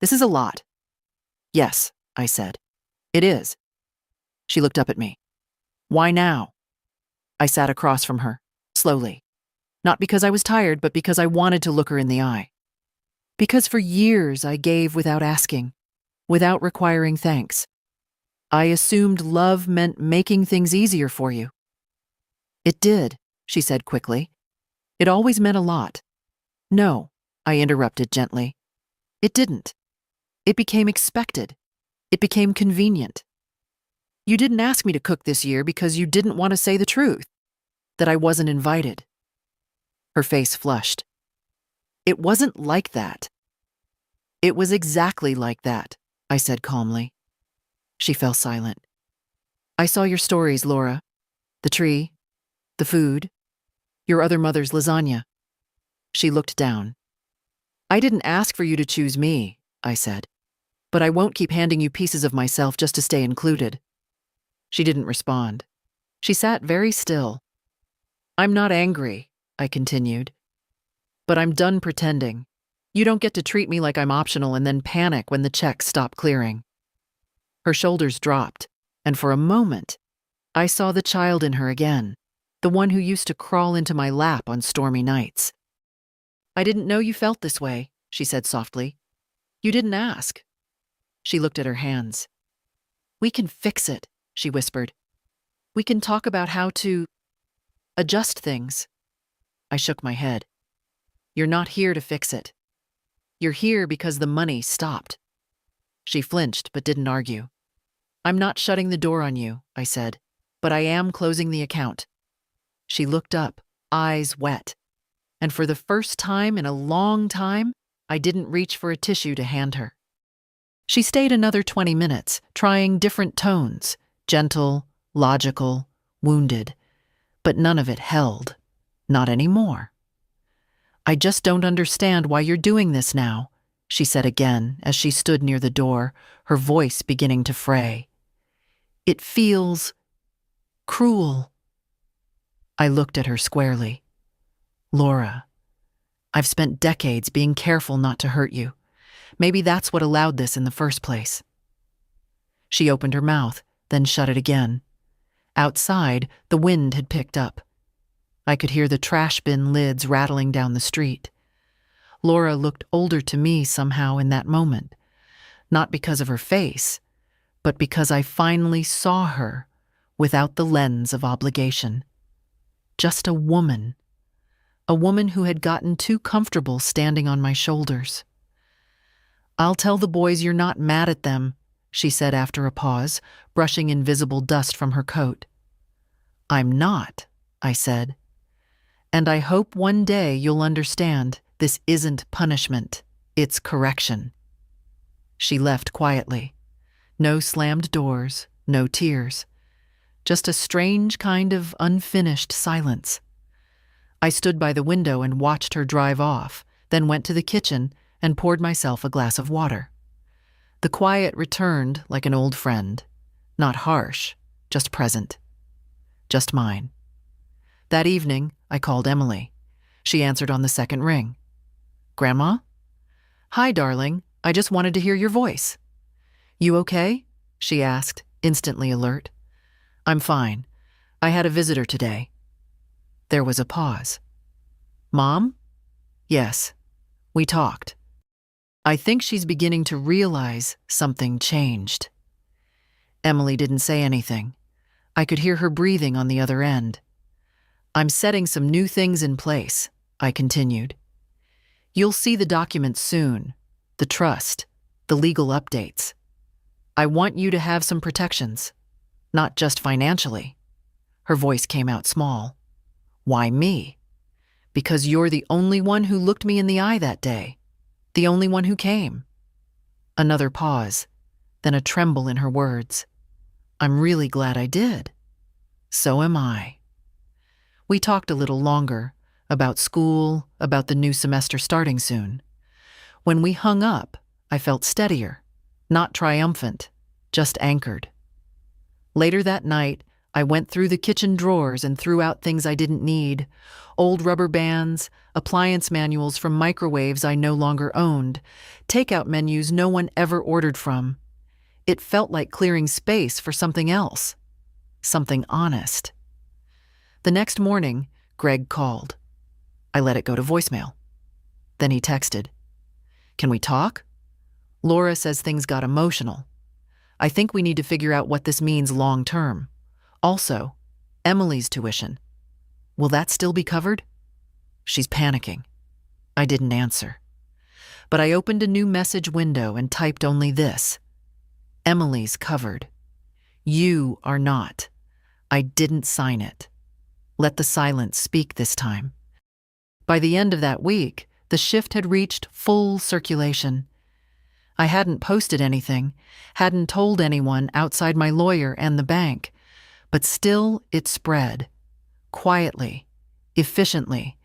a lot." "Yes," I said. It is. She looked up at me. Why now? I sat across from her, slowly. Not because I was tired, but because I wanted to look her in the eye. Because for years I gave without asking, without requiring thanks. I assumed love meant making things easier for you. It did, she said quickly. It always meant a lot. No, I interrupted gently. It didn't. It became expected. It became convenient. You didn't ask me to cook this year because you didn't want to say the truth, that I wasn't invited. Her face flushed. It wasn't like that. It was exactly like that, I said calmly. She fell silent. I saw your stories, Laura. The tree, the food, your other mother's lasagna. She looked down. I didn't ask for you to choose me, I said, but I won't keep handing you pieces of myself just to stay included. She didn't respond. She sat very still. I'm not angry, I continued, but I'm done pretending. You don't get to treat me like I'm optional and then panic when the checks stop clearing. Her shoulders dropped, and for a moment, I saw the child in her again, the one who used to crawl into my lap on stormy nights. I didn't know you felt this way, she said softly. You didn't ask. She looked at her hands. We can fix it, she whispered. We can talk about how to adjust things. I shook my head. You're not here to fix it. You're here because the money stopped. She flinched but didn't argue. I'm not shutting the door on you, I said, but I am closing the account. She looked up, eyes wet. And for the first time in a long time, I didn't reach for a tissue to hand her. She stayed another 20 minutes, trying different tones, gentle, logical, wounded, but none of it held. Not anymore. I just don't understand why you're doing this now, she said again as she stood near the door, her voice beginning to fray. It feels cruel. I looked at her squarely. Laura, I've spent decades being careful not to hurt you. Maybe that's what allowed this in the first place. She opened her mouth, then shut it again. Outside, the wind had picked up. I could hear the trash bin lids rattling down the street. Laura looked older to me somehow in that moment, not because of her face, but because I finally saw her without the lens of obligation. Just a woman who had gotten too comfortable standing on my shoulders. I'll tell the boys you're not mad at them, she said after a pause, brushing invisible dust from her coat. I'm not, I said. And I hope one day you'll understand this isn't punishment, it's correction. She left quietly. No slammed doors, no tears. Just a strange kind of unfinished silence. I stood by the window and watched her drive off, then went to the kitchen and poured myself a glass of water. The quiet returned like an old friend, not harsh, just present. Just mine. That evening, I called Emily. She answered on the second ring. Grandma? Hi, darling. I just wanted to hear your voice. You okay? She asked, instantly alert. I'm fine. I had a visitor today. There was a pause. Mom? Yes. We talked. I think she's beginning to realize something changed. Emily didn't say anything. I could hear her breathing on the other end. I'm setting some new things in place, I continued. You'll see the documents soon, the trust, the legal updates. I want you to have some protections, not just financially. Her voice came out small. Why me? Because you're the only one who looked me in the eye that day, the only one who came. Another pause, then a tremble in her words. I'm really glad I did. So am I. We talked a little longer, about school, about the new semester starting soon. When we hung up, I felt steadier, not triumphant, just anchored. Later that night, I went through the kitchen drawers and threw out things I didn't need, old rubber bands, appliance manuals from microwaves I no longer owned, takeout menus no one ever ordered from. It felt like clearing space for something else, something honest. The next morning, Greg called. I let it go to voicemail. Then he texted, "Can we talk? Laura says things got emotional. I think we need to figure out what this means long term. Also, Emily's tuition. Will that still be covered?" She's panicking. I didn't answer. But I opened a new message window and typed only this: "Emily's covered. You are not. I didn't sign it. Let the silence speak this time." By the end of that week, the shift had reached full circulation. I hadn't posted anything, hadn't told anyone outside my lawyer and the bank, but still it spread. Quietly, efficiently,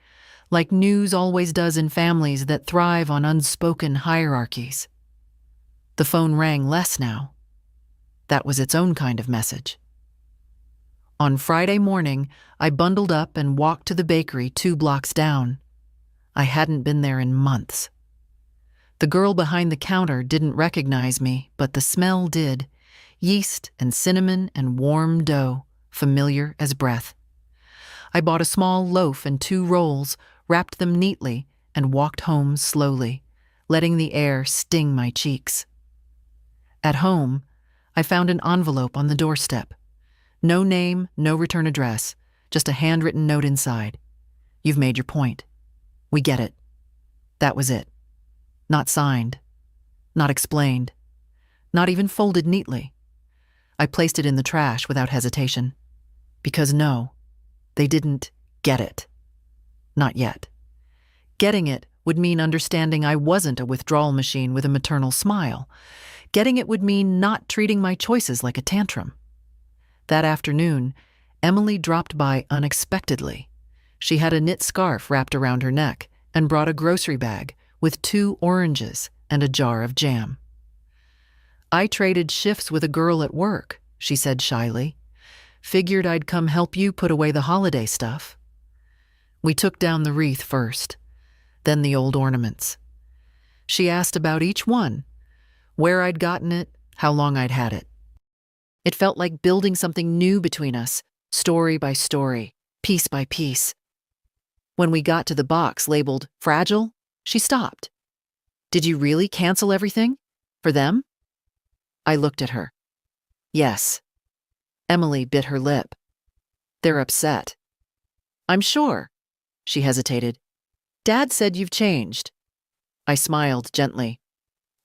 like news always does in families that thrive on unspoken hierarchies. The phone rang less now. That was its own kind of message. On Friday morning, I bundled up and walked to the bakery 2 blocks down. I hadn't been there in months. The girl behind the counter didn't recognize me, but the smell did. Yeast and cinnamon and warm dough, familiar as breath. I bought a small loaf and 2 rolls, wrapped them neatly, and walked home slowly, letting the air sting my cheeks. At home, I found an envelope on the doorstep. No name, no return address, just a handwritten note inside. "You've made your point. We get it." That was it. Not signed, not explained, not even folded neatly. I placed it in the trash without hesitation. Because no, they didn't get it. Not yet. Getting it would mean understanding I wasn't a withdrawal machine with a maternal smile. Getting it would mean not treating my choices like a tantrum. That afternoon, Emily dropped by unexpectedly. She had a knit scarf wrapped around her neck and brought a grocery bag with 2 oranges and a jar of jam. "I traded shifts with a girl at work," she said shyly. "Figured I'd come help you put away the holiday stuff." We took down the wreath first, then the old ornaments. She asked about each one, where I'd gotten it, how long I'd had it. It felt like building something new between us, story by story, piece by piece. When we got to the box labeled "fragile," she stopped. "Did you really cancel everything? For them?" I looked at her. "Yes." Emily bit her lip. "They're upset." "I'm sure." She hesitated. "Dad said you've changed." I smiled gently.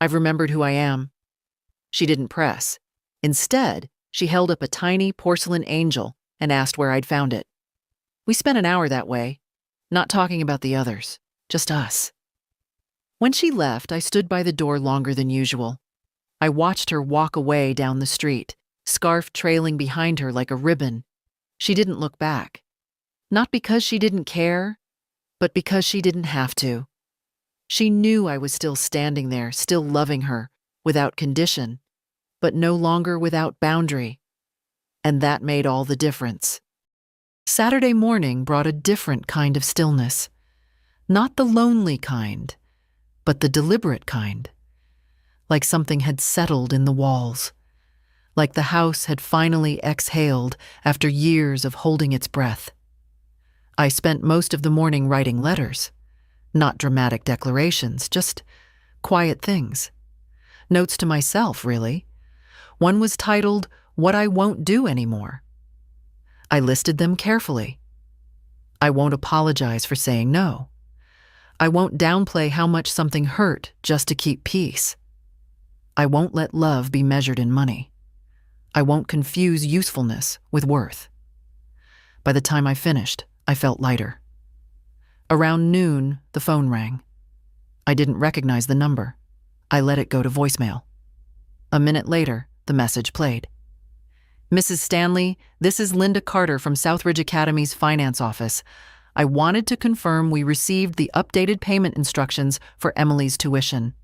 "I've remembered who I am." She didn't press. Instead, she held up a tiny porcelain angel and asked where I'd found it. We spent an hour that way, not talking about the others, just us. When she left, I stood by the door longer than usual. I watched her walk away down the street, scarf trailing behind her like a ribbon. She didn't look back. Not because she didn't care, but because she didn't have to. She knew I was still standing there, still loving her, without condition, but no longer without boundary. And that made all the difference. Saturday morning brought a different kind of stillness. Not the lonely kind, but the deliberate kind. Like something had settled in the walls. Like the house had finally exhaled after years of holding its breath. I spent most of the morning writing letters. Not dramatic declarations, just quiet things. Notes to myself, really. One was titled, "What I Won't Do Anymore." I listed them carefully. I won't apologize for saying no. I won't downplay how much something hurt just to keep peace. I won't let love be measured in money. I won't confuse usefulness with worth. By the time I finished, I felt lighter. Around noon, the phone rang. I didn't recognize the number. I let it go to voicemail. A minute later, the message played. "Mrs. Stanley, this is Linda Carter from Southridge Academy's finance office. I wanted to confirm we received the updated payment instructions for Emily's tuition.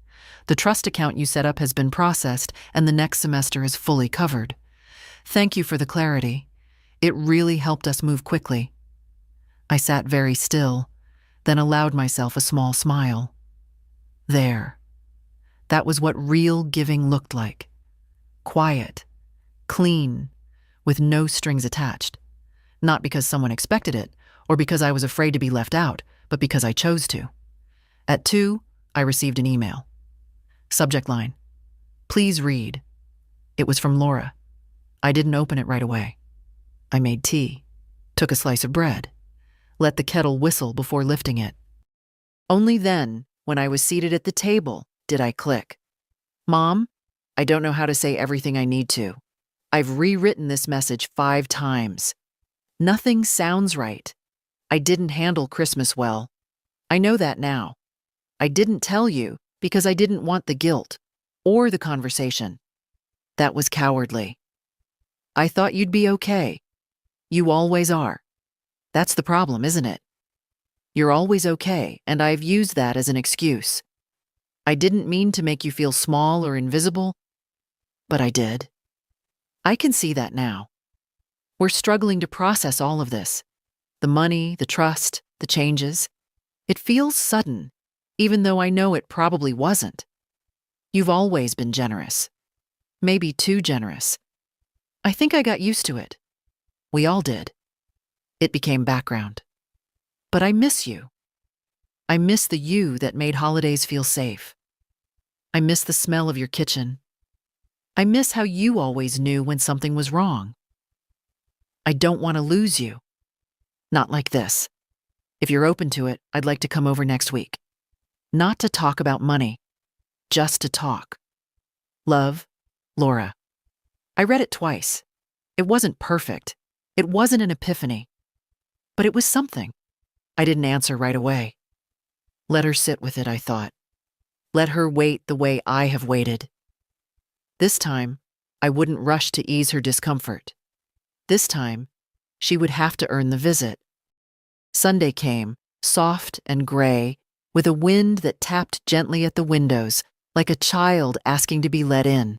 The trust account you set up has been processed, and the next semester is fully covered. Thank you for the clarity. It really helped us move quickly." I sat very still, then allowed myself a small smile. There. That was what real giving looked like. quiet, clean, with no strings attached. Not because someone expected it, or because I was afraid to be left out, but because I chose to. At 2, I received an email. Subject line: "Please read." It was from Laura. I didn't open it right away. I made tea, took a slice of bread, let the kettle whistle before lifting it. Only then, when I was seated at the table, did I click. "Mom, I don't know how to say everything I need to. I've rewritten this message 5 times. Nothing sounds right. I didn't handle Christmas well. I know that now. I didn't tell you because I didn't want the guilt or the conversation. That was cowardly. I thought you'd be okay. You always are. That's the problem, isn't it? You're always okay, and I've used that as an excuse. I didn't mean to make you feel small or invisible, but I did. I can see that now. We're struggling to process all of this. The money, the trust, the changes. It feels sudden, even though I know it probably wasn't. You've always been generous. Maybe too generous. I think I got used to it. We all did. It became background. But I miss you. I miss the you that made holidays feel safe. I miss the smell of your kitchen. I miss how you always knew when something was wrong. I don't want to lose you. Not like this. If you're open to it, I'd like to come over next week. Not to talk about money, just to talk. Love, Laura. I read it twice. It wasn't perfect. It wasn't an epiphany. But it was something. I didn't answer right away. Let her sit with it, I thought. Let her wait the way I have waited. This time, I wouldn't rush to ease her discomfort. This time, she would have to earn the visit. Sunday came, soft and gray, with a wind that tapped gently at the windows, like a child asking to be let in.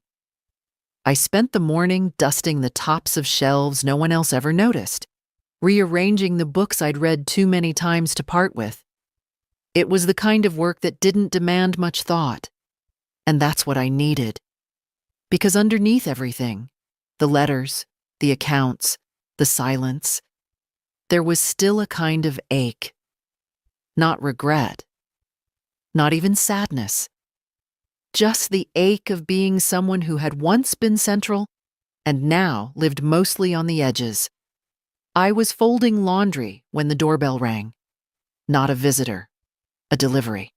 I spent the morning dusting the tops of shelves no one else ever noticed, rearranging the books I'd read too many times to part with. It was the kind of work that didn't demand much thought, and that's what I needed. Because underneath everything, the letters, the accounts, the silence, there was still a kind of ache. Not regret. Not even sadness. Just the ache of being someone who had once been central and now lived mostly on the edges. I was folding laundry when the doorbell rang. Not a visitor, a delivery.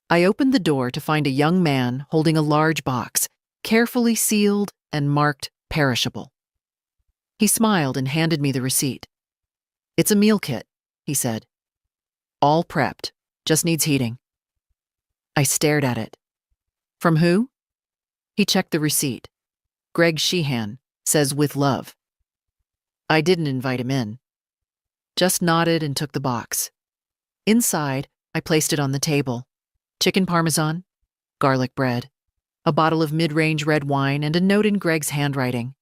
I opened the door to find a young man holding a large box, carefully sealed and marked perishable. He smiled and handed me the receipt. "It's a meal kit," he said. "All prepped, just needs heating." I stared at it. "From who?" He checked the receipt. "Greg Sheehan, says with love." I didn't invite him in. Just nodded and took the box. Inside, I placed it on the table. Chicken parmesan, garlic bread, a bottle of mid-range red wine, and a note in Greg's handwriting.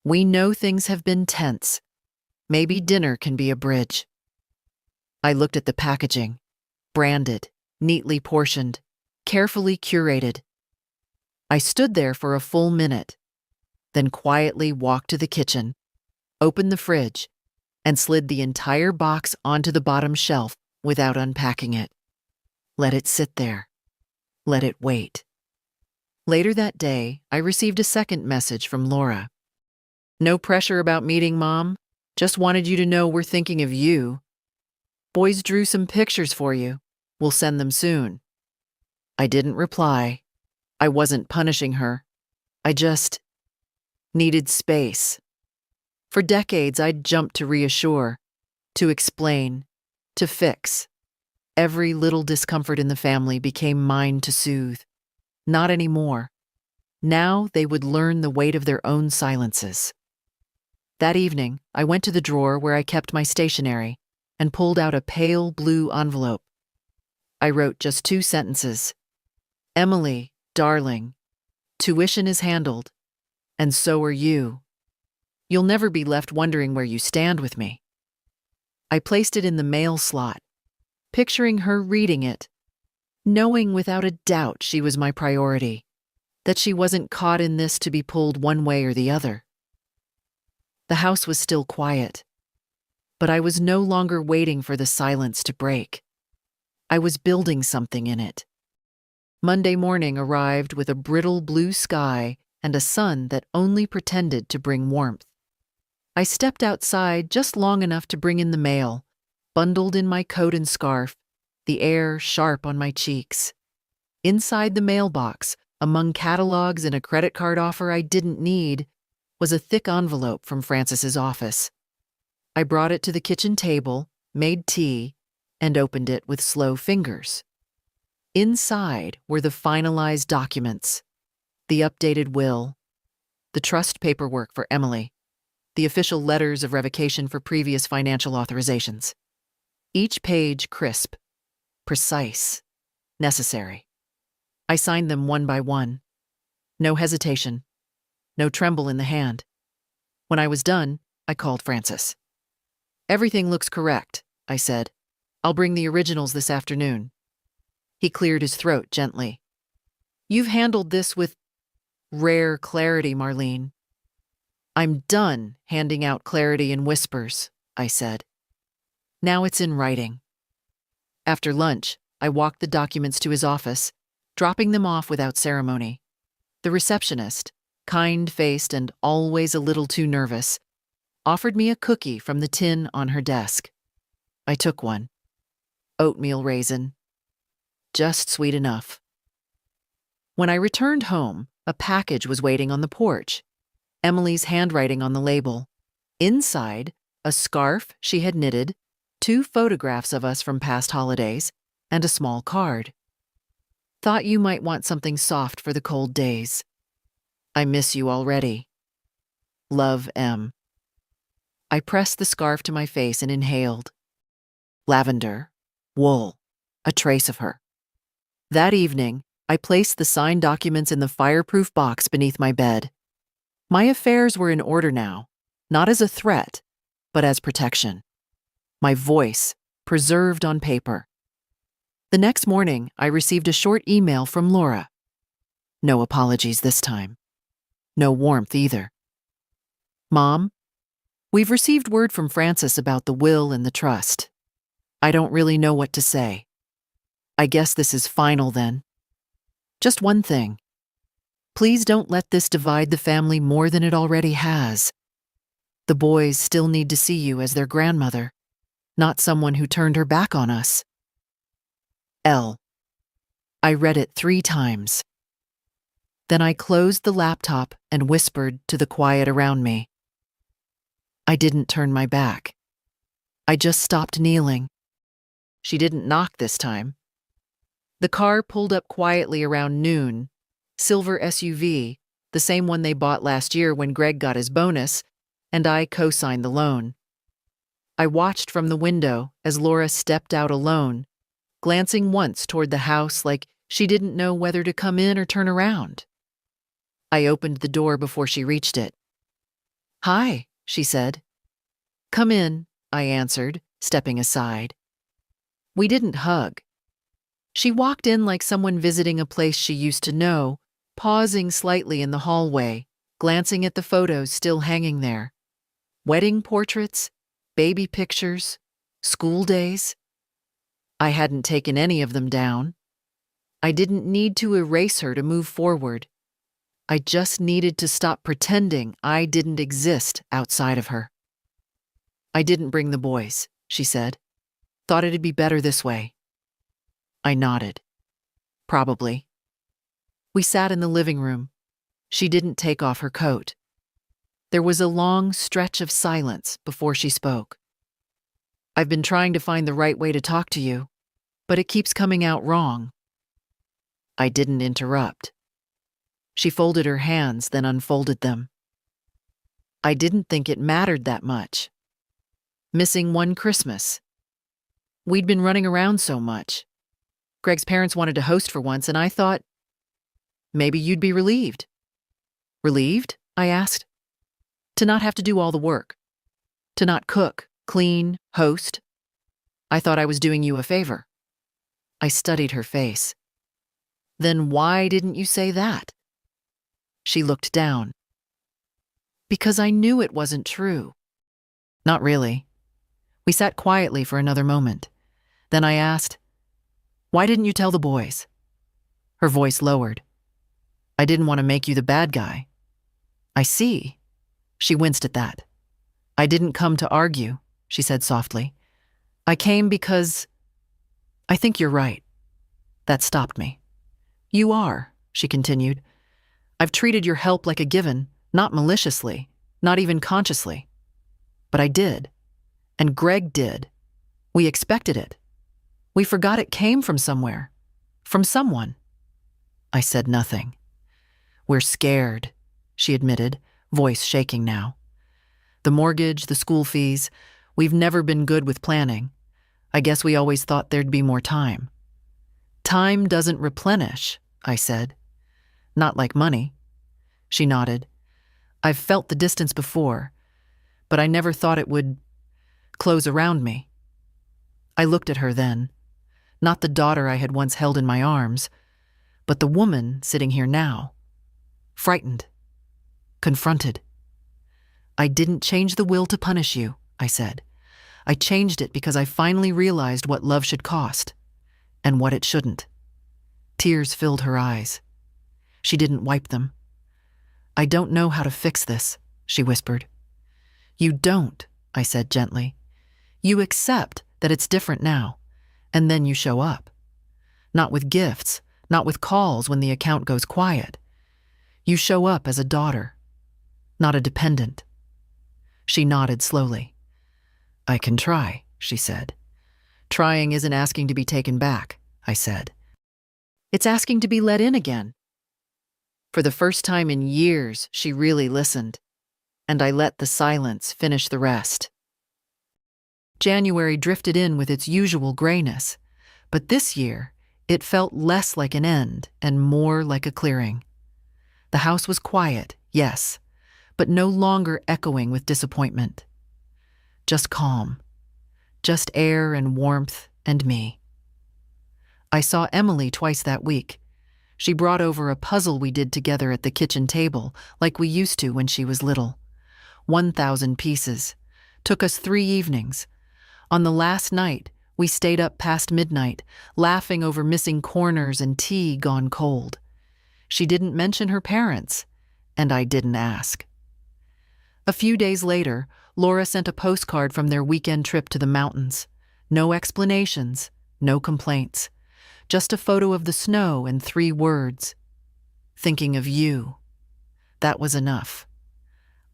"We know things have been tense. Maybe dinner can be a bridge." I looked at the packaging. Branded, neatly portioned, carefully curated. I stood there for a full minute, then quietly walked to the kitchen, opened the fridge, and slid the entire box onto the bottom shelf without unpacking it. Let it sit there. Let it wait. Later that day, I received a second message from Laura. "No pressure about meeting, Mom. Just wanted you to know we're thinking of you. Boys drew some pictures for you. We'll send them soon." I didn't reply. I wasn't punishing her. I just needed space. For decades, I'd jumped to reassure, to explain, to fix. Every little discomfort in the family became mine to soothe. Not anymore. Now they would learn the weight of their own silences. That evening, I went to the drawer where I kept my stationery and pulled out a pale blue envelope. I wrote just 2 sentences. "Emily, darling, tuition is handled, and so are you. You'll never be left wondering where you stand with me." I placed it in the mail slot, picturing her reading it, knowing without a doubt she was my priority. that she wasn't caught in this to be pulled one way or the other. The house was still quiet, but I was no longer waiting for the silence to break. I was building something in it. Monday morning arrived with a brittle blue sky and a sun that only pretended to bring warmth. I stepped outside just long enough to bring in the mail, bundled in my coat and scarf, the air sharp on my cheeks. Inside the mailbox, among catalogs and a credit card offer I didn't need, was a thick envelope from Francis's office. I brought it to the kitchen table, made tea, and opened it with slow fingers. Inside were the finalized documents, the updated will, the trust paperwork for Emily, the official letters of revocation for previous financial authorizations. Each page crisp, precise, necessary. I signed them one by one. No hesitation, no tremble in the hand. When I was done, I called Francis. "Everything looks correct," I said. "I'll bring the originals this afternoon." He cleared his throat gently. "You've handled this with rare clarity, Marlene." "I'm done handing out clarity in whispers," I said. "Now it's in writing." After lunch, I walked the documents to his office, dropping them off without ceremony. The receptionist, kind-faced and always a little too nervous, offered me a cookie from the tin on her desk. I took one. Oatmeal raisin. Just sweet enough. When I returned home, a package was waiting on the porch. Emily's handwriting on the label. Inside, a scarf she had knitted, 2 photographs of us from past holidays, and a small card. "Thought you might want something soft for the cold days. I miss you already. Love, M." I pressed the scarf to my face and inhaled. Lavender, wool, a trace of her. That evening, I placed the signed documents in the fireproof box beneath my bed. My affairs were in order now, not as a threat, but as protection. My voice, preserved on paper. The next morning, I received a short email from Laura. No apologies this time. No warmth either. "Mom, we've received word from Francis about the will and the trust. I don't really know what to say. I guess this is final then. Just one thing. Please don't let this divide the family more than it already has. The boys still need to see you as their grandmother, not someone who turned her back on us. L." I read it 3 times. Then I closed the laptop and whispered to the quiet around me. I didn't turn my back. I just stopped kneeling. She didn't knock this time. The car pulled up quietly around noon. Silver SUV, the same one they bought last year when Greg got his bonus, and I co-signed the loan. I watched from the window as Laura stepped out alone, glancing once toward the house like she didn't know whether to come in or turn around. I opened the door before she reached it. "Hi," she said. "Come in," I answered, stepping aside. We didn't hug. She walked in like someone visiting a place she used to know, pausing slightly in the hallway, glancing at the photos still hanging there. Wedding portraits, baby pictures, school days. I hadn't taken any of them down. I didn't need to erase her to move forward. I just needed to stop pretending I didn't exist outside of her. "I didn't bring the boys," she said. "Thought it'd be better this way." I nodded. "Probably." We sat in the living room. She didn't take off her coat. There was a long stretch of silence before she spoke. "I've been trying to find the right way to talk to you, but it keeps coming out wrong." I didn't interrupt. She folded her hands, then unfolded them. "I didn't think it mattered that much. Missing one Christmas. We'd been running around so much. Greg's parents wanted to host for once, and I thought, maybe you'd be relieved." "Relieved?" I asked. "To not have to do all the work. To not cook, clean, host. I thought I was doing you a favor." I studied her face. "Then why didn't you say that?" She looked down. Because I knew it wasn't true. Not really. We sat quietly for another moment. Then I asked, "Why didn't you tell the boys?" Her voice lowered. "I didn't want to make you the bad guy." "I see." She winced at that. "I didn't come to argue," she said softly. "I came because I think you're right." That stopped me. "You are," she continued. "I've treated your help like a given, not maliciously, not even consciously. But I did. And Greg did. We expected it. We forgot it came from somewhere. From someone." I said nothing. "We're scared," she admitted, voice shaking now. "The mortgage, the school fees, we've never been good with planning. I guess we always thought there'd be more time." "Time doesn't replenish," I said. "Not like money." She nodded. "I've felt the distance before, but I never thought it would close around me." I looked at her then, not the daughter I had once held in my arms, but the woman sitting here now, frightened, confronted. "I didn't change the will to punish you," I said. "I changed it because I finally realized what love should cost, and what it shouldn't." Tears filled her eyes. She didn't wipe them. "I don't know how to fix this," she whispered. "You don't," I said gently. "You accept that it's different now, and then you show up. Not with gifts, not with calls when the account goes quiet. You show up as a daughter, not a dependent." She nodded slowly. "I can try," she said. "Trying isn't asking to be taken back," I said. "It's asking to be let in again." For the first time in years, she really listened, and I let the silence finish the rest. January drifted in with its usual grayness, but this year, it felt less like an end and more like a clearing. The house was quiet, yes, but no longer echoing with disappointment. Just calm. Just air and warmth and me. I saw Emily twice that week. She brought over a puzzle we did together at the kitchen table, like we used to when she was little. 1,000 pieces. Took us 3 evenings. On the last night, we stayed up past midnight, laughing over missing corners and tea gone cold. She didn't mention her parents, and I didn't ask. A few days later, Laura sent a postcard from their weekend trip to the mountains. No explanations, no complaints. Just a photo of the snow and 3 words. "Thinking of you." That was enough.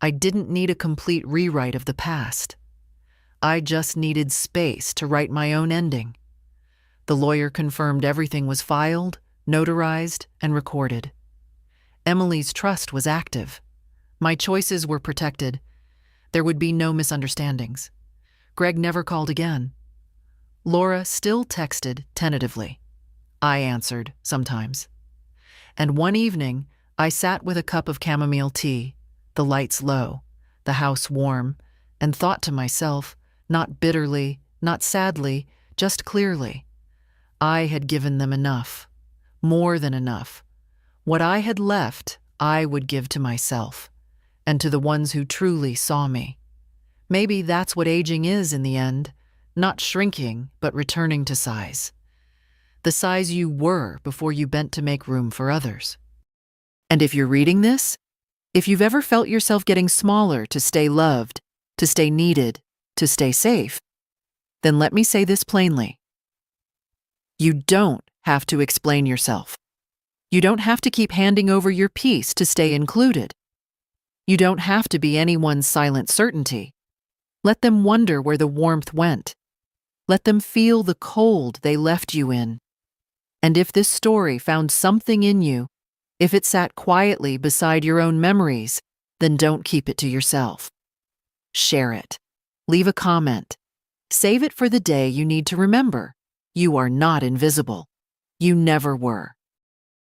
I didn't need a complete rewrite of the past. I just needed space to write my own ending. The lawyer confirmed everything was filed, notarized, and recorded. Emily's trust was active. My choices were protected. There would be no misunderstandings. Greg never called again. Laura still texted tentatively. I answered sometimes. And one evening, I sat with a cup of chamomile tea, the lights low, the house warm, and thought to myself, not bitterly, not sadly, just clearly, I had given them enough, more than enough. What I had left, I would give to myself, and to the ones who truly saw me. Maybe that's what aging is in the end, not shrinking, but returning to size. The size you were before you bent to make room for others. And if you're reading this, if you've ever felt yourself getting smaller to stay loved, to stay needed, to stay safe, then let me say this plainly. You don't have to explain yourself. You don't have to keep handing over your piece to stay included. You don't have to be anyone's silent certainty. Let them wonder where the warmth went. Let them feel the cold they left you in. And if this story found something in you, if it sat quietly beside your own memories, then don't keep it to yourself. Share it. Leave a comment. Save it for the day you need to remember. You are not invisible. You never were.